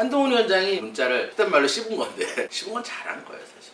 한동훈 위원장이 문자를 그딴 말로 씹은 건데 씹은 건 잘한 거예요, 사실.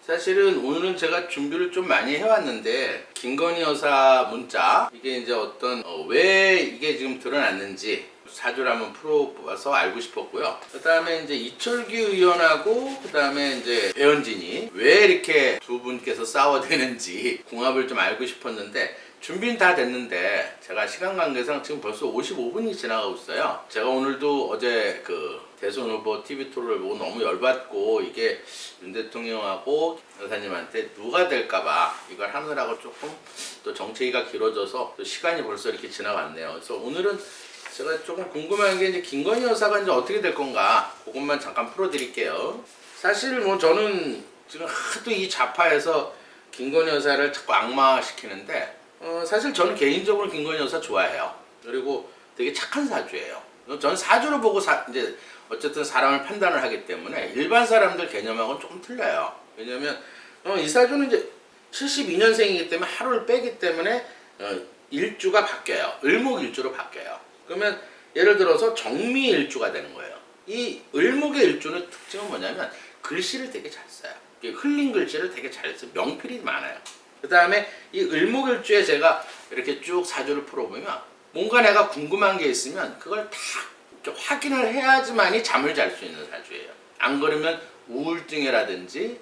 사실은 오늘은 제가 준비를 좀 많이 해왔는데 김건희 여사 문자 이게 이제 어떤 왜 이게 지금 드러났는지 사주를 한번 풀어봐서 알고 싶었고요. 그 다음에 이제 이철규 의원하고 그 다음에 이제 배현진이 왜 이렇게 두 분께서 싸워대는지 궁합을 좀 알고 싶었는데 준비는 다 됐는데 제가 시간 관계상 지금 벌써 55분이 지나가고 있어요. 제가 오늘도 어제 그 대선 후보 TV 토론을 보고 너무 열받고 이게 윤 대통령하고 여사님한테 누가 될까봐 이걸 하느라고 조금 또 정체기가 길어져서 또 시간이 벌써 이렇게 지나갔네요. 그래서 오늘은 제가 조금 궁금한 게 이제 김건희 여사가 이제 어떻게 될 건가 그것만 잠깐 풀어드릴게요. 사실 뭐 저는 지금 하도 이 좌파에서 김건희 여사를 자꾸 악마시키는데 사실 저는 개인적으로 김건희 여사 좋아해요. 그리고 되게 착한 사주예요. 저는 사주를 보고 이제 어쨌든 사람을 판단을 하기 때문에 일반 사람들 개념하고는 조금 틀려요. 왜냐면 이 사주는 이제 72년생이기 때문에 하루를 빼기 때문에 일주가 바뀌어요. 을목일주로 바뀌어요. 그러면 예를 들어서 정미일주가 되는 거예요. 이 을목의 일주는 특징은 뭐냐면 글씨를 되게 잘 써요. 흘린 글씨를 되게 잘 써요. 명필이 많아요. 그 다음에 이 을목일주에 제가 이렇게 쭉 사주를 풀어보면 뭔가 내가 궁금한 게 있으면 그걸 다 확인을 해야지만이 잠을 잘 수 있는 사주예요. 안 그러면 우울증이라든지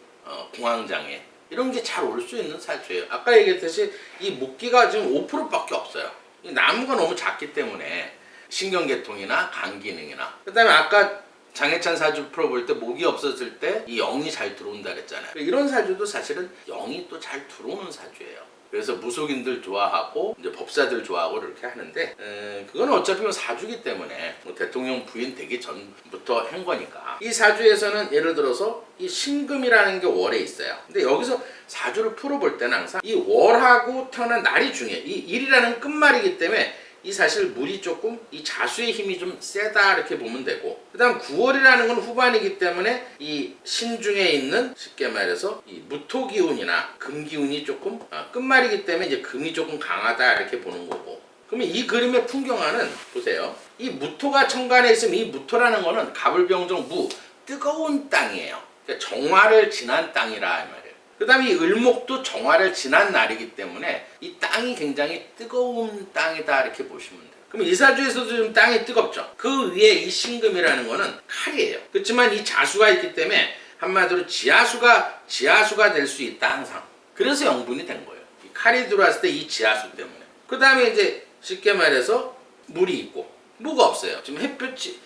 공황장애 이런 게 잘 올 수 있는 사주예요. 아까 얘기했듯이 이 목기가 지금 5%밖에 없어요. 이 나무가 너무 작기 때문에 신경계통이나 간 기능이나 그 다음에 아까 장해찬 사주 풀어볼 때 목이 없어질 때 이 영이 잘 들어온다 그랬잖아요. 이런 사주도 사실은 영이 또 잘 들어오는 사주예요. 그래서 무속인들 좋아하고 이제 법사들 좋아하고 이렇게 하는데 그건 어차피 사주기 때문에 뭐 대통령 부인 되기 전부터 한 거니까 이 사주에서는 예를 들어서 이 신금이라는 게 월에 있어요. 근데 여기서 사주를 풀어볼 때는 항상 이 월하고 태어난 날이 중요해요. 이 일이라는 끝말이기 때문에 이 사실 물이 조금 이 자수의 힘이 좀 세다 이렇게 보면 되고 그 다음 9월이라는 건 후반이기 때문에 이 신중에 있는 쉽게 말해서 이 무토기운이나 금기운이 조금 끝말이기 때문에 이제 금이 조금 강하다 이렇게 보는 거고 그러면 이 그림의 풍경화는 보세요. 이 무토가 천간에 있으면 이 무토라는 거는 갑을병정 무 뜨거운 땅이에요. 그러니까 정화를 지난 땅이라 이 말이에요. 그 다음에 이 을목도 정화를 지난 날이기 때문에 이 땅이 굉장히 뜨거운 땅이다 이렇게 보시면 돼요. 그럼 이 사주에서도 좀 땅이 뜨겁죠. 그 위에 이 신금이라는 거는 칼이에요. 그렇지만 이 자수가 있기 때문에 한마디로 지하수가 될 수 있다 항상. 그래서 영분이 된 거예요. 이 칼이 들어왔을 때 이 지하수 때문에. 그 다음에 이제 쉽게 말해서 물이 있고 뭐가 없어요. 지금 햇볕이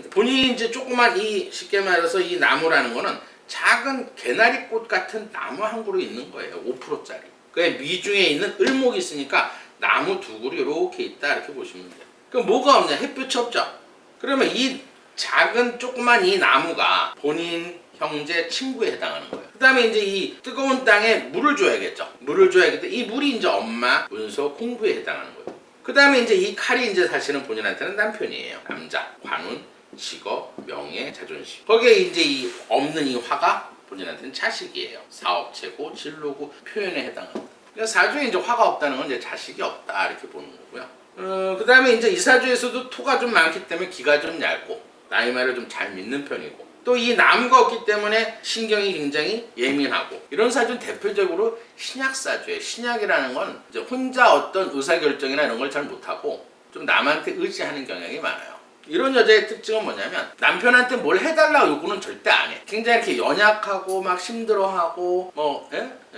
본인이 이제 조그만 이 쉽게 말해서 이 나무라는 거는 작은 개나리꽃 같은 나무 한 그루 있는 거예요. 5%짜리. 그 미중에 있는 을목이 있으니까 나무 두 그루 이렇게 있다 이렇게 보시면 돼요. 그럼 뭐가 없냐? 햇볕이 없죠. 그러면 이 작은 조그만 이 나무가 본인 형제 친구에 해당하는 거예요. 그 다음에 이제 이 뜨거운 땅에 물을 줘야겠죠. 물을 줘야겠다. 이 물이 이제 엄마, 문서, 공부에 해당하는 거예요. 그 다음에 이제 이 칼이 이제 사실은 본인한테는 남편이에요. 남자, 관운, 직업, 명예, 자존심. 거기에 이제 이 없는 이 화가 본인한테는 자식이에요. 사업체고, 진로고, 표현에 해당합니다. 그러니까 사주에 이제 화가 없다는 건 이제 자식이 없다 이렇게 보는 거고요. 그 다음에 이제 이 사주에서도 토가 좀 많기 때문에 기가 좀 얇고 나이 말을 좀 잘 믿는 편이고 또 이 나무가 없기 때문에 신경이 굉장히 예민하고 이런 사주는 대표적으로 신약 사주예요. 신약이라는 건 이제 혼자 어떤 의사결정이나 이런 걸 잘 못하고 좀 남한테 의지하는 경향이 많아요. 이런 여자의 특징은 뭐냐면 남편한테 뭘 해달라고 요구는 절대 안 해. 굉장히 이렇게 연약하고 막 힘들어하고 뭐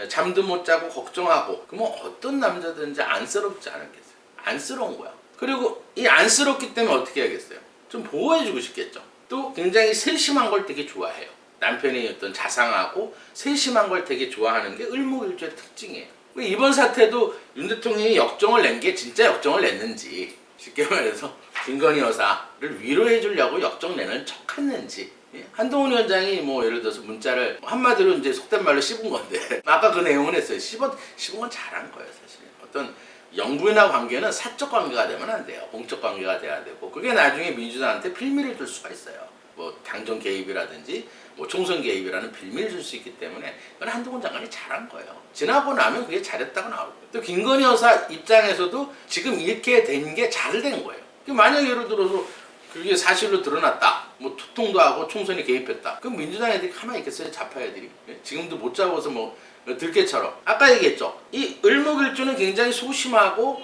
잠도 못 자고 걱정하고 그러면 어떤 남자든지 안쓰럽지 않겠어요. 안쓰러운 거야. 그리고 이 안쓰럽기 때문에 어떻게 해야겠어요? 좀 보호해주고 싶겠죠. 또 굉장히 세심한 걸 되게 좋아해요. 남편이 어떤 자상하고 세심한 걸 되게 좋아하는 게 을목일주의 특징이에요. 이번 사태도 윤 대통령이 역정을 낸 게 진짜 역정을 냈는지 쉽게 말해서 김건희 여사를 위로해 주려고 역정 내는 척 했는지 한동훈 위원장이 뭐 예를 들어서 문자를 한마디로 이제 속된 말로 씹은 건데 아까 그 내용은 했어요. 씹은 건 잘한 거예요. 사실 어떤 영부인과 관계는 사적 관계가 되면 안 돼요. 공적 관계가 돼야 되고 그게 나중에 민주당한테 빌미를 줄 수가 있어요. 뭐 당정 개입이라든지 뭐 총선 개입이라는 빌미를 줄 수 있기 때문에 그건 한동훈 장관이 잘한 거예요. 지나고 나면 그게 잘했다고 나오고 또 김건희 여사 입장에서도 지금 이렇게 된 게 잘 된 거예요. 만약 예를 들어서 그게 사실로 드러났다. 뭐 투통도 하고 총선에 개입했다. 그럼 민주당 애들이 가만히 있겠어요? 좌파 애들이. 지금도 못 잡아서 뭐 들깨처럼. 아까 얘기했죠. 이 을목일주는 굉장히 소심하고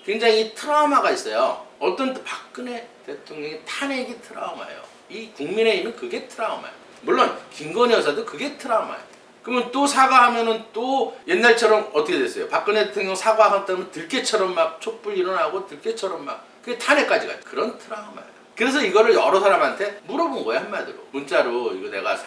굉장히 트라우마가 있어요. 어떤 박근혜 대통령의 탄핵이 트라우마예요. 이 국민의힘은 그게 트라우마예요. 물론 김건희 여사도 그게 트라우마예요. 그러면 또 사과하면은 또 옛날처럼 어떻게 됐어요? 박근혜 대통령 사과하다면 들깨처럼 막 촛불 일어나고 들깨처럼 막 그게 탄핵까지 가요. 그런 트라우마예요. 그래서 이거를 여러 사람한테 물어본 거예요. 한마디로 문자로. 이거 내가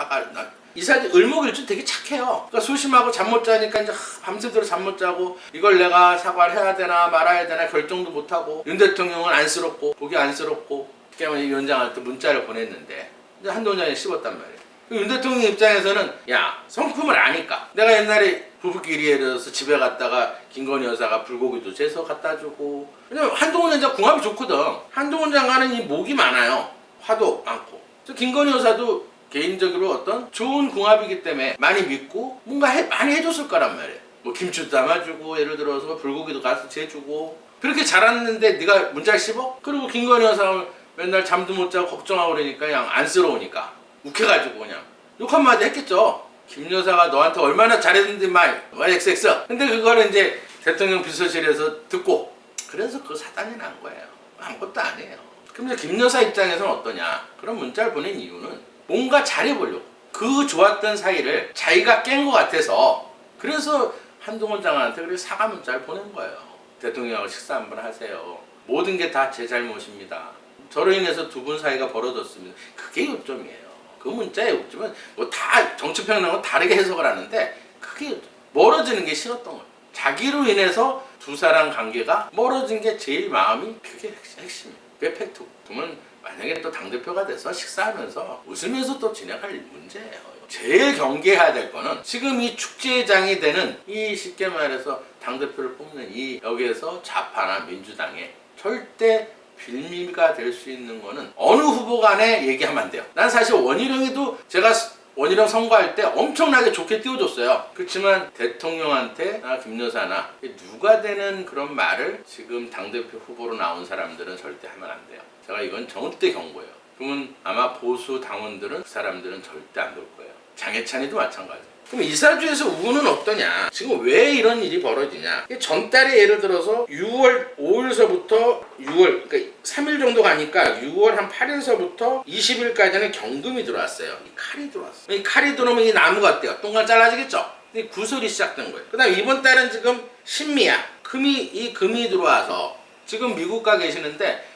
이 사람 을목일주 되게 착해요. 그러니까 소심하고 잠 못 자니까 이제 밤새도록 잠 못 자고 이걸 내가 사과를 해야 되나 말아야 되나 결정도 못 하고 윤 대통령은 안쓰럽고 보기 안쓰럽고 그러니까 위원장한테 문자를 보냈는데 이제 한동훈 장관이 씹었단 말이에요. 윤 대통령 입장에서는 야 성품을 아니까 내가 옛날에 부부끼리 예를 들어서 집에 갔다가 김건희 여사가 불고기도 재서 갖다 주고 왜냐면 한동훈 장관 궁합이 좋거든. 한동훈 장관은 이 목이 많아요. 화도 많고 김건희 여사도 개인적으로 어떤 좋은 궁합이기 때문에 많이 믿고 뭔가 많이 해줬을 거란 말이에요. 뭐 김치도 담아주고 예를 들어서 불고기도 가서 재주고 그렇게 잘했는데 네가 문자를 씹어? 그리고 김건희 여사 맨날 잠도 못 자고 걱정하고 그러니까 그냥 안쓰러우니까 욱해가지고 그냥 욕 한마디 했겠죠. 김 여사가 너한테 얼마나 잘했는데 말 XX. 근데 그거를 이제 대통령 비서실에서 듣고 그래서 그 사단이 난 거예요. 아무것도 아니에요. 그럼 이제 김 여사 입장에서는 어떠냐? 그런 문자를 보낸 이유는 뭔가 잘해보려고. 그 좋았던 사이를 자기가 깬 것 같아서 그래서 한동훈 장관한테 그래서 사과 문자를 보낸 거예요. 대통령하고 식사 한번 하세요. 모든 게 다 제 잘못입니다. 저로 인해서 두 분 사이가 벌어졌습니다. 그게 요점이에요. 그 문자의 요점은 뭐 다 정치평론가는 다르게 해석을 하는데 그게 멀어지는 게 싫었던 거예요. 자기로 인해서 두 사람 관계가 멀어진 게 제일 마음이 그게 핵심이에요. 그게 팩트. 그러면 만약에 또 당대표가 돼서 식사하면서 웃으면서 또 진행할 문제예요. 제일 경계해야 될 거는 지금 이 축제장이 되는 이 쉽게 말해서 당대표를 뽑는 이 여기에서 좌파나 민주당에 절대 빌미가 될 수 있는 거는 어느 후보 간에 얘기하면 안 돼요. 난 사실 원희룡이도 제가 원희룡 선거할 때 엄청나게 좋게 띄워줬어요. 그렇지만 대통령한테 김 여사나 누가 되는 그런 말을 지금 당대표 후보로 나온 사람들은 절대 하면 안 돼요. 제가 이건 절대 경고예요. 그러면 아마 보수 당원들은 그 사람들은 절대 안 볼 거예요. 장해찬이도 마찬가지. 그럼 이사주에서 우는 어떠냐? 지금 왜 이런 일이 벌어지냐? 전달에 예를 들어서 6월 5일서부터 6월, 그러니까 3일 정도 가니까 6월 한 8일서부터 20일까지는 경금이 들어왔어요. 이 칼이 들어왔어요. 이 칼이 들어오면 이 나무가 어때요? 동간 잘라지겠죠? 이 구설이 시작된 거예요. 그 다음 이번 달은 지금 신미야. 금이 들어와서 지금 미국 가 계시는데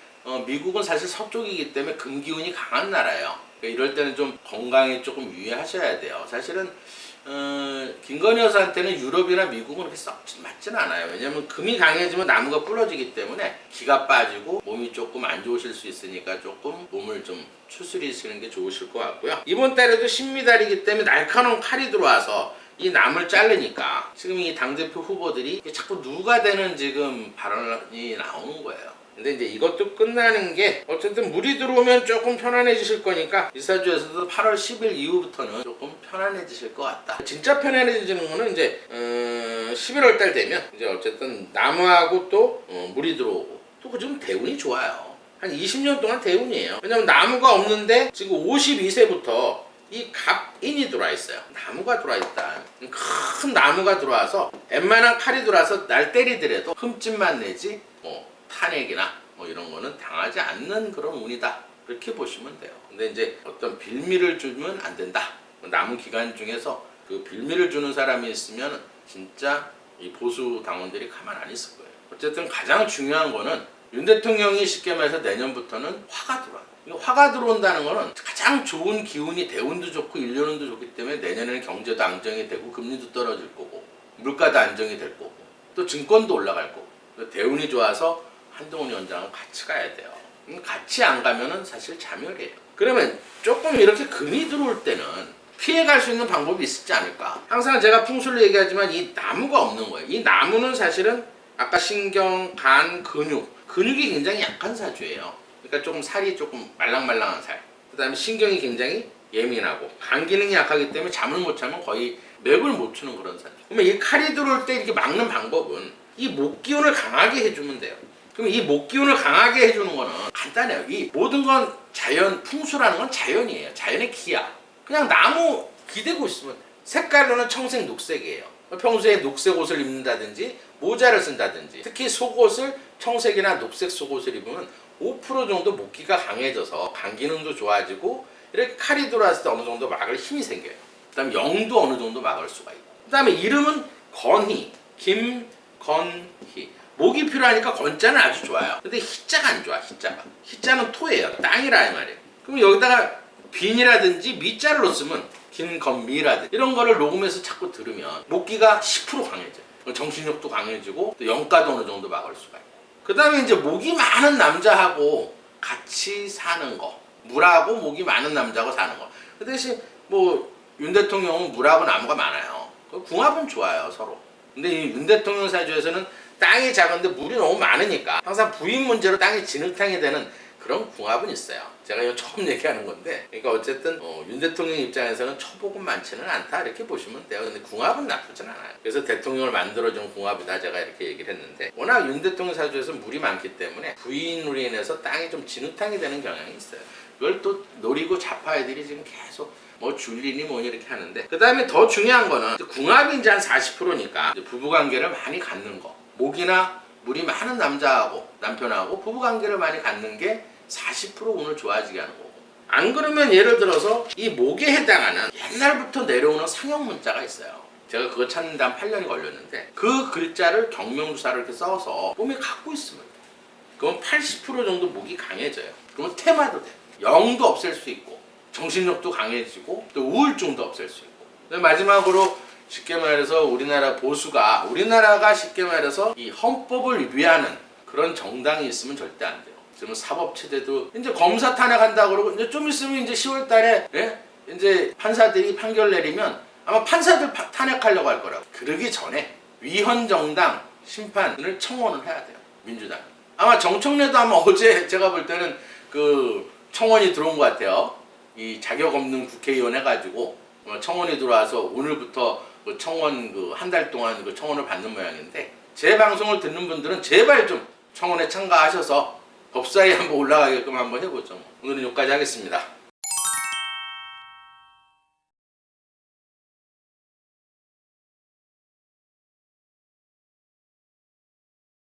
미국은 사실 서쪽이기 때문에 금기운이 강한 나라예요. 그러니까 이럴 때는 좀 건강에 조금 유의하셔야 돼요. 사실은 김건희 여사한테는 유럽이나 미국은 그렇게 썩 맞진 않아요. 왜냐면 금이 강해지면 나무가 부러지기 때문에 기가 빠지고 몸이 조금 안 좋으실 수 있으니까 조금 몸을 좀 추스리시는 게 좋으실 것 같고요. 이번 달에도 신미달이기 때문에 날카로운 칼이 들어와서 이 나무를 자르니까 지금 이 당대표 후보들이 자꾸 누가 되는 지금 발언이 나오는 거예요. 근데 이제 이것도 끝나는 게 어쨌든 물이 들어오면 조금 편안해지실 거니까 이사주에서도 8월 10일 이후부터는 조금 편안해지실 것 같다. 진짜 편안해지는 거는 이제 11월 달 되면 이제 어쨌든 나무하고 또 물이 들어오고 또 그중 대운이 좋아요. 한 20년 동안 대운이에요. 왜냐면 나무가 없는데 지금 52세부터 이 갑인이 들어와 있어요. 나무가 들어와 있다. 큰 나무가 들어와서 웬만한 칼이 들어와서 날 때리더라도 흠집만 내지 탄핵이나 이런 거는 당하지 않는 그런 운이다. 그렇게 보시면 돼요. 근데 이제 어떤 빌미를 주면 안 된다. 남은 기간 중에서 그 빌미를 주는 사람이 있으면 진짜 이 보수 당원들이 가만 안 있을 거예요. 어쨌든 가장 중요한 거는 윤 대통령이 쉽게 말해서 내년부터는 화가 들어와요. 화가 들어온다는 거는 가장 좋은 기운이 대운도 좋고 일년운도 좋기 때문에 내년에는 경제도 안정이 되고 금리도 떨어질 거고 물가도 안정이 될 거고 또 증권도 올라갈 거고 대운이 좋아서 한동훈 위원장은 같이 가야 돼요. 같이 안 가면은 사실 자멸이에요. 그러면 조금 이렇게 금이 들어올 때는 피해갈 수 있는 방법이 있지 않을까? 항상 제가 풍수를 얘기하지만 이 나무가 없는 거예요. 이 나무는 사실은 아까 신경, 간, 근육이 굉장히 약한 사주예요. 그러니까 조금 살이 조금 말랑말랑한 살. 그 다음에 신경이 굉장히 예민하고 간 기능이 약하기 때문에 잠을 못 자면 거의 맥을 못 추는 그런 사주. 그러면 이 칼이 들어올 때 이렇게 막는 방법은 이 목 기운을 강하게 해주면 돼요. 그럼 이 목 기운을 강하게 해주는 거는 간단해요. 이 모든 건 자연, 풍수라는 건 자연이에요. 자연의 기야. 그냥 나무 기대고 있으면 돼. 색깔로는 청색, 녹색이에요. 평소에 녹색 옷을 입는다든지 모자를 쓴다든지 특히 속옷을 청색이나 녹색 속옷을 입으면 5% 정도 목기가 강해져서 간 기능도 좋아지고 이렇게 칼이 들어왔을 때 어느 정도 막을 힘이 생겨요. 그 다음에 영도 어느 정도 막을 수가 있고 그 다음에 이름은 건희, 김건희. 목이 필요하니까 건자는 아주 좋아요. 근데 희자가 안 좋아. 희자는 토예요. 땅이라 이 말이에요. 그럼 여기다가 빈이라든지 미자를 넣었으면 김건미라든지 이런 거를 녹음해서 자꾸 들으면 목기가 10% 강해져요. 정신력도 강해지고 또 영가도 어느 정도 막을 수가 있고 그 다음에 이제 목이 많은 남자하고 같이 사는 거, 물하고 목이 많은 남자하고 사는 거. 그 대신 뭐 윤 대통령은 물하고 나무가 많아요. 궁합은 좋아요 서로. 근데 이 윤 대통령 사주에서는 땅이 작은데 물이 너무 많으니까 항상 부인 문제로 땅이 진흙탕이 되는 그런 궁합은 있어요. 제가 이거 처음 얘기하는 건데, 그러니까 어쨌든 윤 대통령 입장에서는 처복은 많지는 않다 이렇게 보시면 돼요. 근데 궁합은 나쁘진 않아요. 그래서 대통령을 만들어준 궁합이다 제가 이렇게 얘기를 했는데, 워낙 윤 대통령 사주에서 물이 많기 때문에 부인으로 인해서 땅이 좀 진흙탕이 되는 경향이 있어요. 그걸 또 노리고 자파 애들이 지금 계속 뭐 줄리니 뭐니 이렇게 하는데, 그 다음에 더 중요한 거는 궁합이 이제 한 40%니까 부부관계를 많이 갖는 거. 목이나 물이 많은 남편하고 부부관계를 많이 갖는 게 40% 운을 좋아지게 하는 거고, 안 그러면 예를 들어서 이 목에 해당하는 옛날부터 내려오는 상형 문자가 있어요. 제가 그거 찾는데 한 8년이 걸렸는데 그 글자를 경명주사를 이렇게 써서 몸에 갖고 있으면 돼. 그럼 80% 정도 목이 강해져요. 그러면 테마도 돼. 영도 없앨 수 있고 정신력도 강해지고 또 우울증도 없앨 수 있고. 마지막으로 쉽게 말해서 우리나라가 쉽게 말해서 이 헌법을 위하는 그런 정당이 있으면 절대 안 돼요. 지금 사법체제도 이제 검사 탄핵한다고 그러고 이제 좀 있으면 이제 10월 달에 이제 판사들이 판결 내리면 아마 판사들 탄핵하려고 할 거라고. 그러기 전에 위헌 정당 심판을 청원을 해야 돼요. 민주당. 아마 정청래도 아마 어제 제가 볼 때는 그 청원이 들어온 것 같아요. 이 자격 없는 국회의원 해가지고 청원이 들어와서 오늘부터 그 청원 한 달 동안 그 청원을 받는 모양인데, 제 방송을 듣는 분들은 제발 좀 청원에 참가하셔서 법사위에 한번 올라가게끔 한번 해보죠. 오늘은 여기까지 하겠습니다.